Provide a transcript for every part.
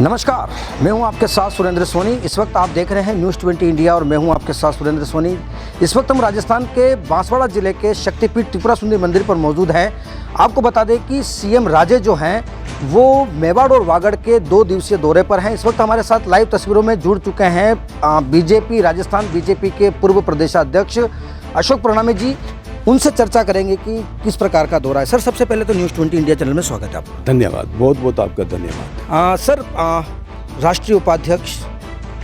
नमस्कार, मैं हूं आपके साथ सुरेंद्र सोनी। इस वक्त आप देख रहे हैं न्यूज़ 20 इंडिया और मैं हूं आपके साथ सुरेंद्र सोनी। इस वक्त हम राजस्थान के बांसवाड़ा जिले के शक्तिपीठ त्रिपुरा सुंदरी मंदिर पर मौजूद हैं। आपको बता दें कि सीएम राजे जो हैं वो मेवाड़ और वागड़ के 2 दिवसीय दौरे पर हैं। इस वक्त हमारे साथ लाइव तस्वीरों में जुड़ चुके हैं बीजेपी राजस्थान बीजेपी के पूर्व प्रदेशाध्यक्ष अशोक प्रणामी जी। उनसे चर्चा करेंगे कि किस प्रकार का दौरा है। सर, सबसे पहले तो न्यूज़ 20 इंडिया चैनल में स्वागत है आपका। धन्यवाद, बहुत बहुत आपका धन्यवाद। सर, राष्ट्रीय उपाध्यक्ष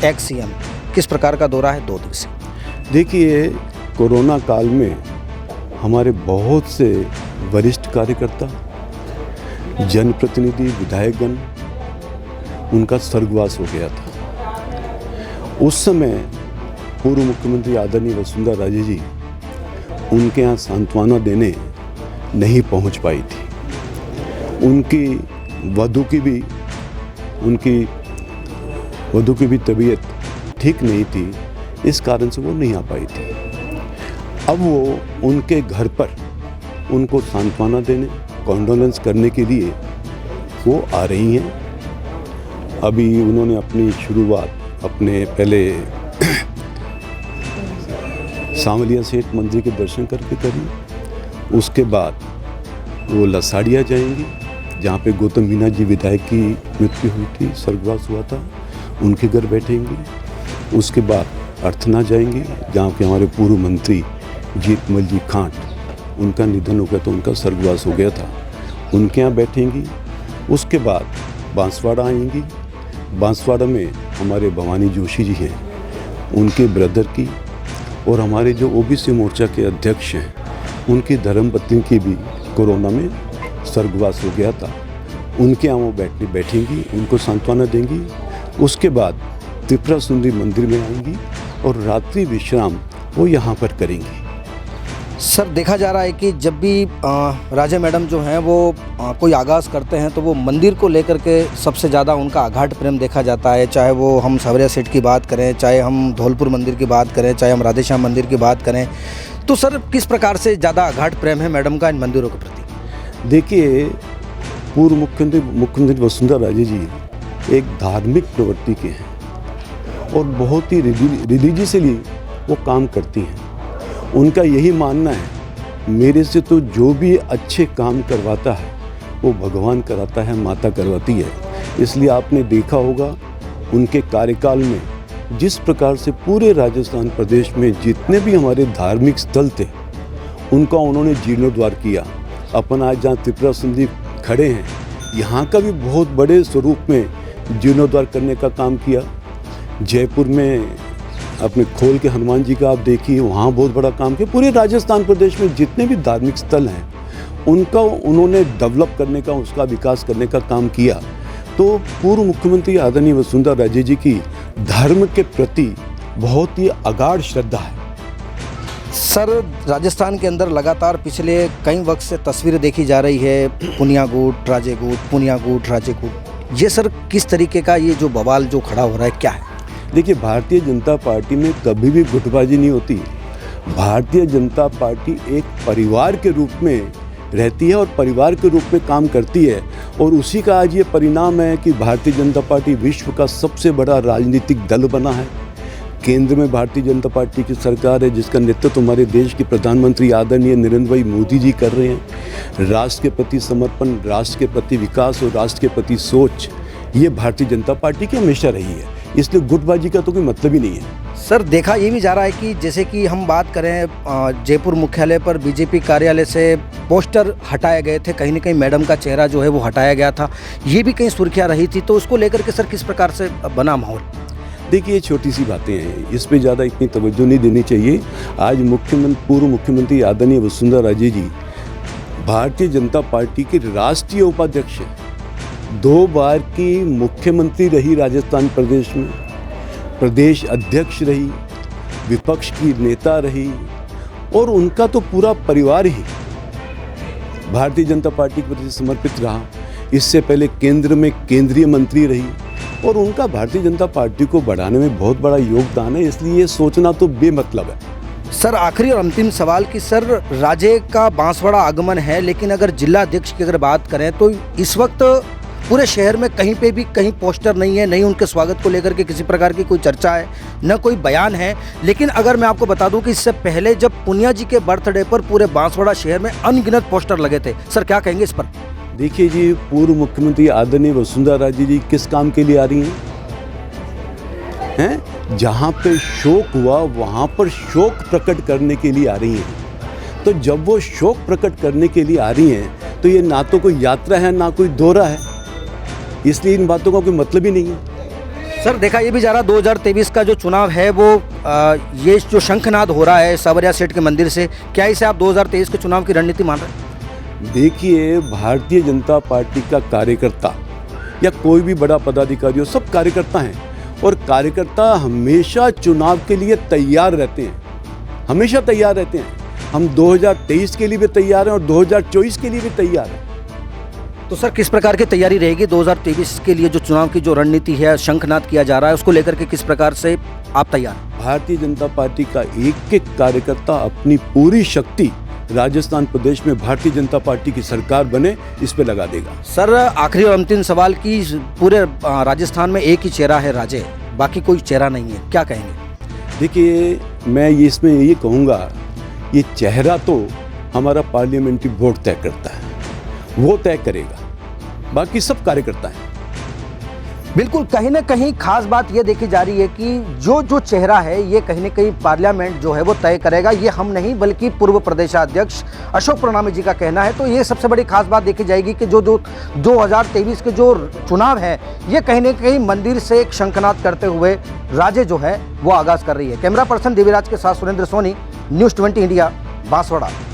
एक्स सीएम, किस प्रकार का दौरा है 2 दिवसीय? देखिए, कोरोना काल में हमारे बहुत से वरिष्ठ कार्यकर्ता, जनप्रतिनिधि, विधायकगण, उनका स्वर्गवास हो गया था। उस समय पूर्व मुख्यमंत्री आदरणीय वसुंधरा राजे जी उनके यहाँ सांत्वना देने नहीं पहुँच पाई थी। उनकी वधू की भी तबीयत ठीक नहीं थी, इस कारण से वो नहीं आ पाई थी। अब वो उनके घर पर उनको सांत्वना देने, कॉन्डोलेंस करने के लिए वो आ रही हैं। अभी उन्होंने अपनी शुरुआत अपने पहले सांवलिया सेठ मंदिर के दर्शन करके करी। उसके बाद वो लसाड़िया जाएंगी, जहाँ पे गौतम मीना जी विधायक की मृत्यु हुई थी, स्वर्गवास हुआ था, उनके घर बैठेंगी। उसके बाद अर्थना जाएंगी, जहाँ पे हमारे पूर्व मंत्री जीतमल जी खांट, उनका निधन हो गया तो उनका स्वर्गवास हो गया था, उनके यहाँ बैठेंगी। उसके बाद बांसवाड़ा आएंगी। बांसवाड़ा में हमारे भवानी जोशी जी हैं, उनके ब्रदर की और हमारे जो ओबीसी मोर्चा के अध्यक्ष हैं, उनकी धर्मपत्नी की भी कोरोना में स्वर्गवास हो गया था। उनके यहाँ वो बैठेंगी, उनको सांत्वना देंगी। उसके बाद त्रिपुरा सुंदरी मंदिर में आएंगी और रात्रि विश्राम वो यहाँ पर करेंगी। सर, देखा जा रहा है कि जब भी राजा मैडम जो हैं वो कोई आगाज़ करते हैं तो वो मंदिर को लेकर के सबसे ज़्यादा उनका अगाध प्रेम देखा जाता है। चाहे वो हम सांवलिया सेठ की बात करें, चाहे हम धौलपुर मंदिर की बात करें, चाहे हम राधेश्याम मंदिर की बात करें, तो सर किस प्रकार से ज़्यादा अगाध प्रेम है मैडम का इन मंदिरों के प्रति? देखिए, पूर्व मुख्यमंत्री वसुंधरा राजे जी एक धार्मिक प्रवृत्ति के हैं और बहुत ही रिलीजियसली वो काम करती हैं। उनका यही मानना है, मेरे से तो जो भी अच्छे काम करवाता है वो भगवान कराता है, माता करवाती है। इसलिए आपने देखा होगा उनके कार्यकाल में जिस प्रकार से पूरे राजस्थान प्रदेश में जितने भी हमारे धार्मिक स्थल थे उनका उन्होंने जीर्णोद्धार किया। अपन आज जहाँ त्रिपुरा सुंदरी खड़े हैं, यहाँ का भी बहुत बड़े स्वरूप में जीर्णोद्धार करने का काम किया। जयपुर में अपने खोल के हनुमान जी का आप देखिए, वहाँ बहुत बड़ा काम किया। पूरे राजस्थान प्रदेश में जितने भी धार्मिक स्थल हैं उनका उन्होंने डेवलप करने का, उसका विकास करने का काम किया। तो पूर्व मुख्यमंत्री आदरणीय वसुंधरा राजे जी की धर्म के प्रति बहुत ही अगाध श्रद्धा है। सर, राजस्थान के अंदर लगातार पिछले कई वक्त से तस्वीरें देखी जा रही है, पुनिया गुट, राजे गुट, पुनिया गुट, राजे गुट। ये सर किस तरीके का ये जो बवाल जो खड़ा हो रहा है, क्या है? देखिए, भारतीय जनता पार्टी में कभी भी गुटबाजी नहीं होती। भारतीय जनता पार्टी एक परिवार के रूप में रहती है और परिवार के रूप में काम करती है, और उसी का आज ये परिणाम है कि भारतीय जनता पार्टी विश्व का सबसे बड़ा राजनीतिक दल बना है। केंद्र में भारतीय जनता पार्टी की सरकार है, जिसका नेतृत्व हमारे देश के प्रधानमंत्री आदरणीय नरेंद्र भाई मोदी जी कर रहे हैं। राष्ट्र के प्रति समर्पण, राष्ट्र के प्रति विकास और राष्ट्र के प्रति सोच, ये भारतीय जनता पार्टी की हमेशा रही है। इसलिए गुटबाजी का तो कोई मतलब ही नहीं है। सर, देखा ये भी जा रहा है कि जैसे कि हम बात करें, जयपुर मुख्यालय पर बीजेपी कार्यालय से पोस्टर हटाए गए थे, कहीं ना कहीं मैडम का चेहरा जो है वो हटाया गया था, ये भी कहीं सुर्खियाँ रही थी, तो उसको लेकर के सर किस प्रकार से बना माहौल? देखिए, ये छोटी सी बातें हैं, इस पे ज़्यादा इतनी तवज्जो नहीं देनी चाहिए। आज पूर्व मुख्यमंत्री आदरणीय वसुंधरा राजे जी भारतीय जनता पार्टी के राष्ट्रीय उपाध्यक्ष हैं, 2 बार की मुख्यमंत्री रही राजस्थान प्रदेश में, प्रदेश अध्यक्ष रही, विपक्ष की नेता रही, और उनका तो पूरा परिवार ही भारतीय जनता पार्टी के प्रति समर्पित रहा। इससे पहले केंद्र में केंद्रीय मंत्री रही और उनका भारतीय जनता पार्टी को बढ़ाने में बहुत बड़ा योगदान है। इसलिए ये सोचना तो बेमतलब है। सर, आखिरी और अंतिम सवाल कि सर, राजे का बांसवाड़ा आगमन है, लेकिन अगर जिला अध्यक्ष की अगर बात करें तो इस वक्त पूरे शहर में कहीं पे भी कहीं पोस्टर नहीं है, नहीं उनके स्वागत को लेकर के किसी प्रकार की कोई चर्चा है, न कोई बयान है। लेकिन अगर मैं आपको बता दूं कि इससे पहले जब पुनिया जी के बर्थडे पर पूरे बांसवाड़ा शहर में अनगिनत पोस्टर लगे थे। सर क्या कहेंगे इस पर? देखिए जी, पूर्व मुख्यमंत्री आदरणीय वसुंधरा राजे जी किस काम के लिए आ रही हैं? जहाँ पे शोक हुआ वहाँ पर शोक प्रकट करने के लिए आ रही हैं। तो जब वो शोक प्रकट करने के लिए आ रही हैं तो ये ना तो कोई यात्रा है ना कोई दौरा है, इसलिए इन बातों का कोई मतलब ही नहीं है। सर देखा ये भी जा रहा 2023 का जो चुनाव है वो ये जो शंखनाद हो रहा है सावरिया सेठ के मंदिर से, क्या इसे आप 2023 के चुनाव की रणनीति मान रहे हैं? देखिए, भारतीय जनता पार्टी का कार्यकर्ता या कोई भी बड़ा पदाधिकारी हो, सब कार्यकर्ता हैं और कार्यकर्ता हमेशा चुनाव के लिए तैयार रहते हैं, हमेशा तैयार रहते हैं। हम 2023 के लिए भी तैयार हैं और 2024 के लिए भी तैयार हैं। तो सर किस प्रकार की तैयारी रहेगी 2023 के लिए? जो चुनाव की जो रणनीति है, शंखनाद किया जा रहा है, उसको लेकर के किस प्रकार से आप तैयार? भारतीय जनता पार्टी का एक एक कार्यकर्ता अपनी पूरी शक्ति राजस्थान प्रदेश में भारतीय जनता पार्टी की सरकार बने इस पे लगा देगा। सर आखिरी और अंतिम सवाल की, पूरे राजस्थान में एक ही चेहरा है राजे, बाकी कोई चेहरा नहीं है, क्या कहेंगे? देखिए, मैं ये इसमें ये कहूँगा, ये चेहरा तो हमारा पार्लियामेंट्री वोट तय करता है, वो तय करेगा, बाकी सब कार्यकर्ता हैं। बिल्कुल, कहीं ना कहीं खास बात ये देखी जा रही है कि जो चेहरा है ये कहीं ना कहीं पार्लियामेंट जो है वो तय करेगा। ये हम नहीं बल्कि पूर्व प्रदेशाध्यक्ष अशोक प्रणामी जी का कहना है। तो ये सबसे बड़ी खास बात देखी जाएगी कि जो 2023 के जो चुनाव है ये कहीं ना कहीं मंदिर से एक शंखनाद करते हुए राजे जो है वो आगाज कर रही है। कैमरा पर्सन देवीराज के साथ सुरेंद्र सोनी, न्यूज़ 20 इंडिया, बांसवाड़ा।